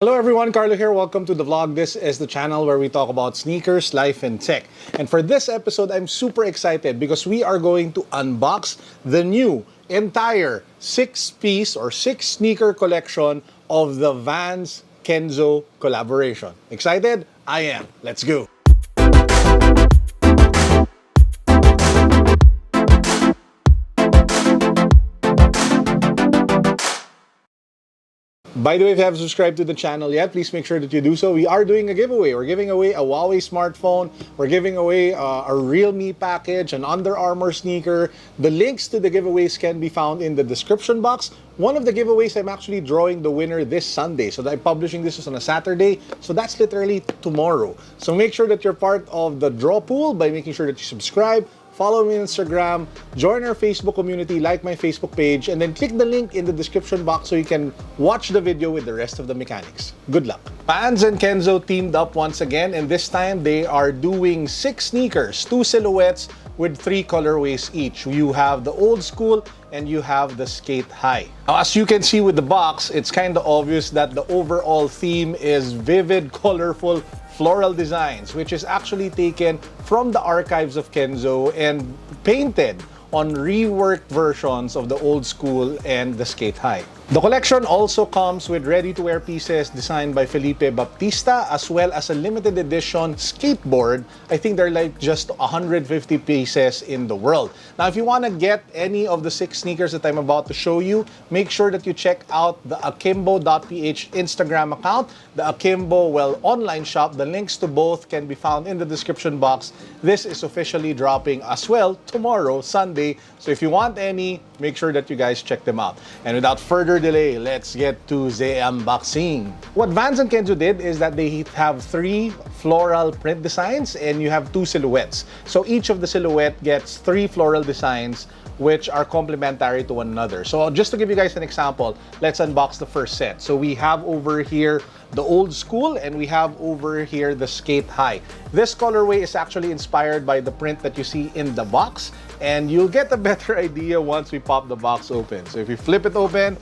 Hello everyone, Carlo here. Welcome to the vlog. This is the channel where we talk about sneakers, life, and tech. And for this episode, I'm super excited because we are going to unbox the new entire 6-piece or 6-sneaker collection of the Vans Kenzo collaboration. Excited? I am. Let's go. By the way, if you haven't subscribed to the channel yet, please make sure that you do so. We are doing a giveaway. We're giving away a Huawei smartphone. We're giving away a Realme package, an Under Armour sneaker. The links to the giveaways can be found in the description box. One of the giveaways, I'm actually drawing the winner this Sunday. So I'm publishing this on a Saturday. So that's literally tomorrow. So make sure that you're part of the draw pool by making sure that you subscribe. Follow me on Instagram, join our Facebook community, like my Facebook page, and then click the link in the description box so you can watch the video with the rest of the mechanics. Good luck. Vans and Kenzo teamed up once again, and this time they are doing 6 sneakers, 2 silhouettes with 3 colorways each. You have the Old Skul and you have the Sk8 Hi. Now, as you can see with the box, it's kind of obvious that the overall theme is vivid, colorful, floral designs, which is actually taken from the archives of Kenzo and painted on reworked versions of the Old Skul and the Sk8 Hi. The collection also comes with ready-to-wear pieces designed by Felipe Baptista, as well as a limited edition skateboard. I think they're like just 150 pieces in the world. Now, if you want to get any of the 6 sneakers that I'm about to show you, make sure that you check out the Akimbo.ph Instagram account, the Akimbo, online shop. The links to both can be found in the description box. This is officially dropping as well tomorrow, Sunday. So if you want any, make sure that you guys check them out. And without further delay, let's get to the unboxing. What Vans and Kenzo did is that they have 3 floral print designs and you have 2 silhouettes. So each of the silhouette gets 3 floral designs which are complementary to one another. So just to give you guys an example, let's unbox the first set. So we have over here the Old Skul and we have over here the Sk8 Hi. This colorway is actually inspired by the print that you see in the box, and you'll get a better idea once we pop the box open. So if you flip it open,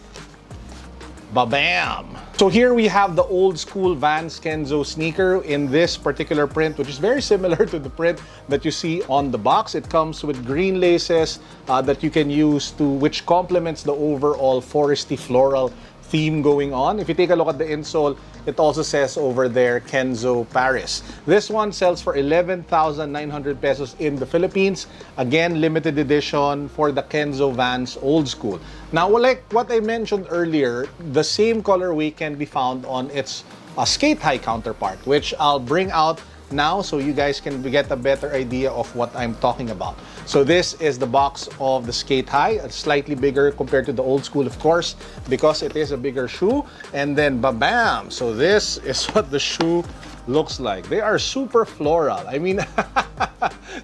ba-bam! So here we have the Old Skul Vans Kenzo sneaker in this particular print, which is very similar to the print that you see on the box. It comes with green laces that you can use which complements the overall foresty floral theme going on. If you take a look at the insole, it also says over there Kenzo Paris. This one sells for 11,900 pesos in the Philippines. Again, limited edition for the Kenzo Vans Old Skul. Now, like what I mentioned earlier, the same colorway can be found on its Sk8 Hi counterpart, which I'll bring out now so you guys can get a better idea of what I'm talking about. So this is the box of the Sk8 Hi. It's slightly bigger compared to the Old Skul, of course, because it is a bigger shoe. And then ba-bam! So this is what the shoe looks like. They are super floral. I mean,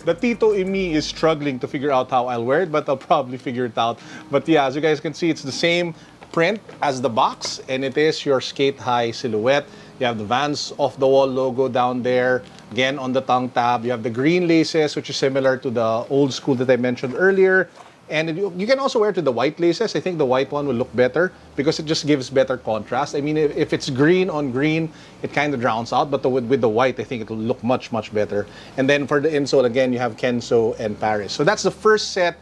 the Tito in me is struggling to figure out how I'll wear it, but I'll probably figure it out. But yeah, as you guys can see, it's the same print as the box, and it is your Sk8 Hi silhouette. You have the Vans off the wall logo down there. Again, on the tongue tab, you have the green laces, which is similar to the Old Skul that I mentioned earlier. And you can also wear to the white laces. I think the white one will look better because it just gives better contrast. I mean, if it's green on green, it kind of drowns out. But with the white, I think it will look much, much better. And then for the insole, again, you have Kenzo and Paris. So that's the first set.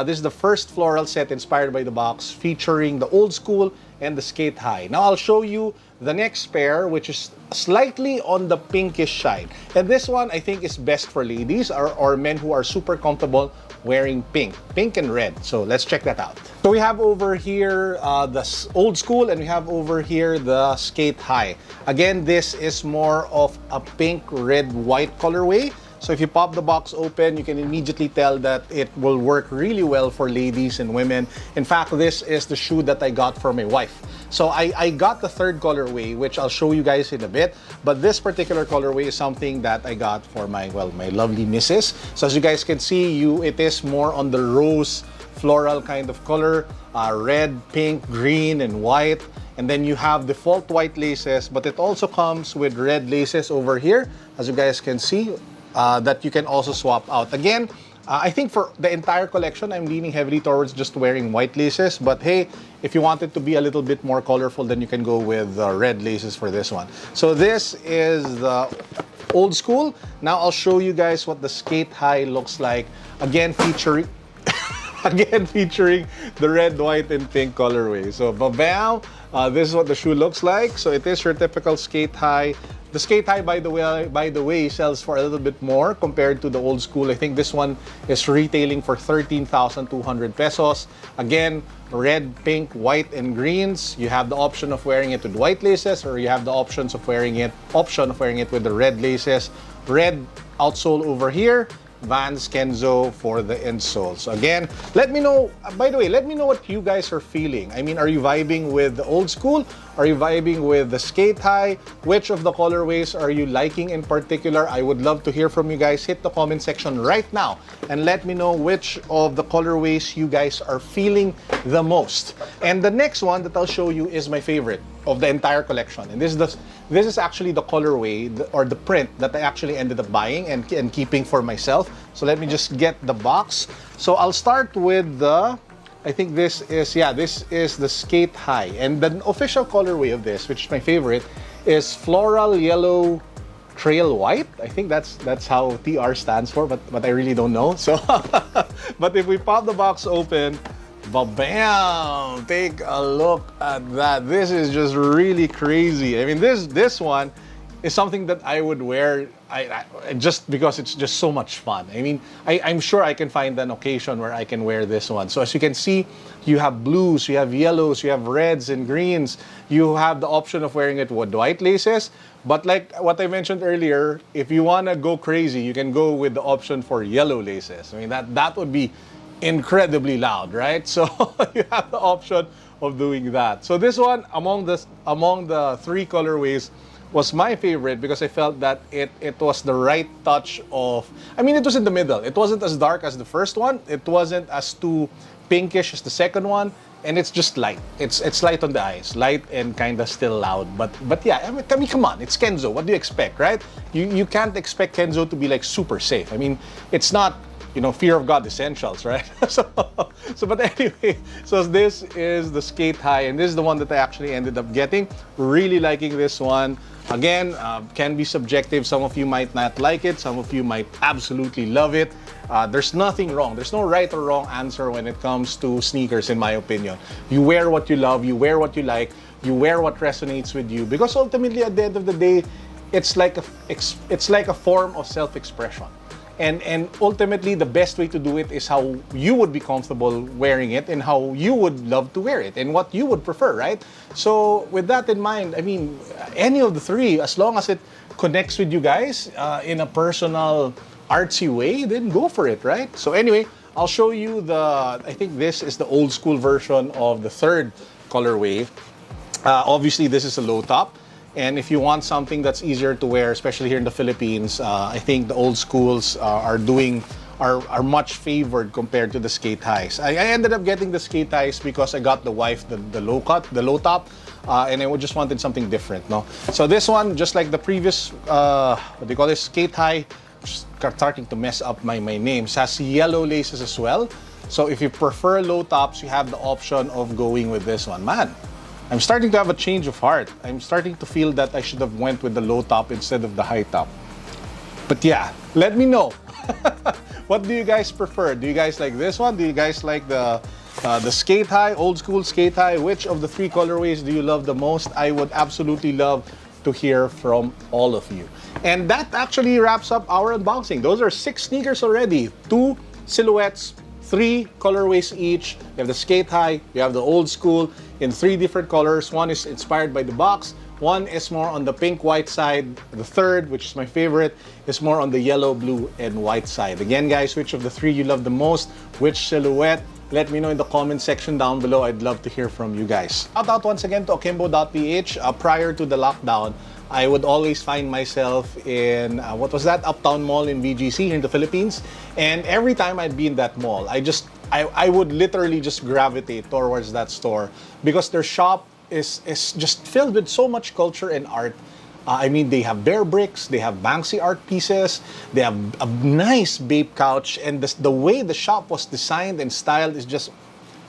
This is the first floral set inspired by the box, featuring the Old Skul and the Sk8 Hi. Now I'll show you the next pair, which is slightly on the pinkish side. And this one I think is best for ladies or men who are super comfortable wearing pink and red. So let's check that out. So we have over here the Old Skul and we have over here the Sk8 Hi. Again, this is more of a pink, red, white colorway. So if you pop the box open, you can immediately tell that it will work really well for ladies and women. In fact, this is the shoe that I got for my wife. So I got the third colorway, which I'll show you guys in a bit. But this particular colorway is something that I got for my lovely missus. So as you guys can see, it is more on the rose floral kind of color, red, pink, green, and white. And then you have default white laces, but it also comes with red laces over here, as you guys can see, that you can also swap out. Again, I think for the entire collection, I'm leaning heavily towards just wearing white laces. But hey, if you want it to be a little bit more colorful, then you can go with red laces for this one. So this is the Old Skul. Now I'll show you guys what the Sk8 Hi looks like. Again, featuring the red, white, and pink colorway. So, babao, this is what the shoe looks like. So it is your typical Sk8 Hi. The Sk8 Hi, by the way, sells for a little bit more compared to the Old Skul. I think this one is retailing for 13,200 pesos. Again, red, pink, white, and greens. You have the option of wearing it with white laces, or you have the option of wearing it with the red laces. Red outsole over here. Vans Kenzo for the insole. So again, let me know, by the way, let me know what you guys are feeling. I mean, are you vibing with the Old Skul? Are you vibing with the Sk8 Hi? Which of the colorways are you liking in particular? I would love to hear from you guys. Hit the comment section right now and let me know which of the colorways you guys are feeling the most. And the next one that I'll show you is my favorite of the entire collection. And this is actually the colorway or the print that I actually ended up buying and keeping for myself. So let me just get the box. So I'll start with the, I think this is the Sk8 Hi. And the official colorway of this, which is my favorite, is Floral Yellow Trail White. I think that's how TR stands for, but I really don't know. So, but if we pop the box open, bam! Take a look at that. This is just really crazy. I mean, this one is something that I would wear just because it's just so much fun. I mean, I'm sure I can find an occasion where I can wear this one. So as you can see, you have blues, you have yellows, you have reds and greens. You have the option of wearing it with white laces. But like what I mentioned earlier, if you want to go crazy, you can go with the option for yellow laces. I mean, that would be incredibly loud, right? So you have the option of doing that. So this one among the three colorways was my favorite because I felt that it was the right touch of, I mean, it was in the middle. It wasn't as dark as the first one. It wasn't as too pinkish as the second one. And it's just light. It's light on the eyes, light and kind of still loud. But yeah, I mean, come on, it's Kenzo. What do you expect, right? You can't expect Kenzo to be like super safe. I mean, it's not, you know, fear of God essentials, right? But anyway, so this is the Sk8 Hi, and this is the one that I actually ended up getting. Really liking this one. Again, can be subjective. Some of you might not like it. Some of you might absolutely love it. There's nothing wrong. There's no right or wrong answer when it comes to sneakers, in my opinion. You wear what you love. You wear what you like. You wear what resonates with you. Because ultimately, at the end of the day, it's like a form of self-expression. And ultimately, the best way to do it is how you would be comfortable wearing it and how you would love to wear it and what you would prefer, right? So with that in mind, I mean, any of the three, as long as it connects with you guys in a personal, artsy way, then go for it, right? So anyway, I'll show you I think this is the Old Skul version of the third colorway. Obviously, this is a low top. And if you want something that's easier to wear, especially here in the Philippines, I think the Old Skuls are much favored compared to the Sk8 His. I ended up getting the Sk8 His because I got the wife the low top, and I just wanted something different, no? So this one, just like the previous, what do you call this, Sk8 Hi, starting to mess up my names, has yellow laces as well. So if you prefer low tops, you have the option of going with this one. Man, I'm starting to have a change of heart. I'm starting to feel that I should have went with the low top instead of the high top. But yeah, let me know. What do you guys prefer? Do you guys like this one? Do you guys like the Sk8 Hi, Old Skul Sk8 Hi? Which of the three colorways do you love the most? I would absolutely love to hear from all of you. And that actually wraps up our unboxing. Those are 6 sneakers already. 2 silhouettes, 3 colorways each. You have the Sk8 Hi, you have the Old Skul in 3 different colors. One is inspired by the box. One is more on the pink-white side. The third, which is my favorite, is more on the yellow, blue, and white side. Again, guys, which of the 3 you love the most? Which silhouette? Let me know in the comment section down below. I'd love to hear from you guys. Shout out once again to Akimbo.ph. Prior to the lockdown, I would always find myself in, what was that? Uptown Mall in VGC here in the Philippines. And every time I'd be in that mall, I would literally just gravitate towards that store because their shop is just filled with so much culture and art. I mean, they have bear bricks, they have Banksy art pieces, they have a nice babe couch, and the way the shop was designed and styled is just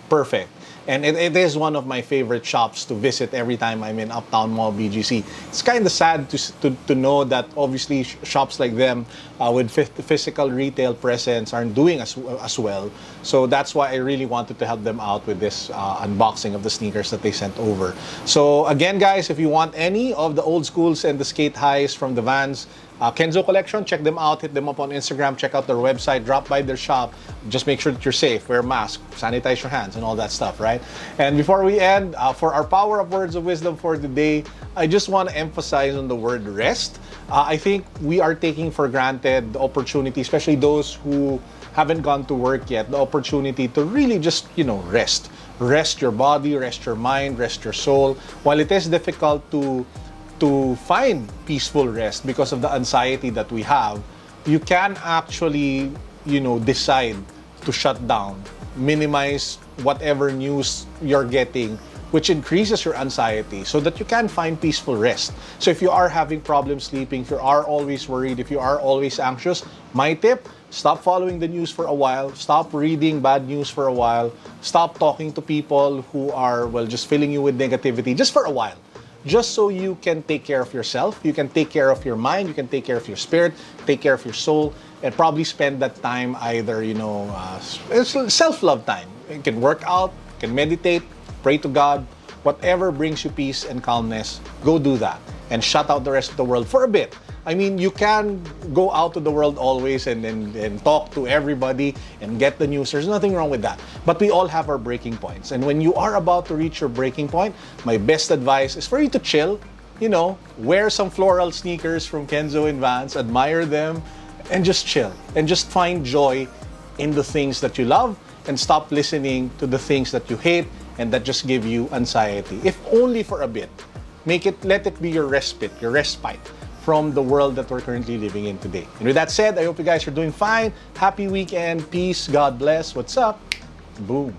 perfect. And it is one of my favorite shops to visit every time I'm in Uptown Mall, BGC. It's kind of sad to know that obviously shops like them with physical retail presence aren't doing as well. So that's why I really wanted to help them out with this unboxing of the sneakers that they sent over. So again, guys, if you want any of the Old Skuls and the Sk8 Highs from the Vans Kenzo collection, check them out, hit them up on Instagram, check out their website, drop by their shop. Just make sure that you're safe, wear a mask, sanitize your hands, and all that stuff, right? And before we end, for our power of words of wisdom for the day, I just want to emphasize on the word rest. I think we are taking for granted the opportunity, especially those who haven't gone to work yet, the opportunity to really just, rest. Rest your body, rest your mind, rest your soul. While it is difficult to find peaceful rest because of the anxiety that we have, you can actually, decide to shut down, minimize whatever news you're getting, which increases your anxiety so that you can find peaceful rest. So if you are having problems sleeping, if you are always worried, if you are always anxious, my tip, stop following the news for a while, stop reading bad news for a while, stop talking to people who are, just filling you with negativity just for a while. Just so you can take care of yourself, you can take care of your mind, you can take care of your spirit, take care of your soul, and probably spend that time either, self-love time. You can work out, you can meditate, pray to God, whatever brings you peace and calmness, go do that and shut out the rest of the world for a bit. I mean, you can go out to the world always and talk to everybody and get the news. There's nothing wrong with that. But we all have our breaking points. And when you are about to reach your breaking point, my best advice is for you to chill, wear some floral sneakers from Kenzo and Vans, admire them, and just chill. And just find joy in the things that you love and stop listening to the things that you hate and that just give you anxiety. If only for a bit. Let it be your respite from the world that we're currently living in today. And with that said, I hope you guys are doing fine. Happy weekend. Peace. God bless. What's up? Boom.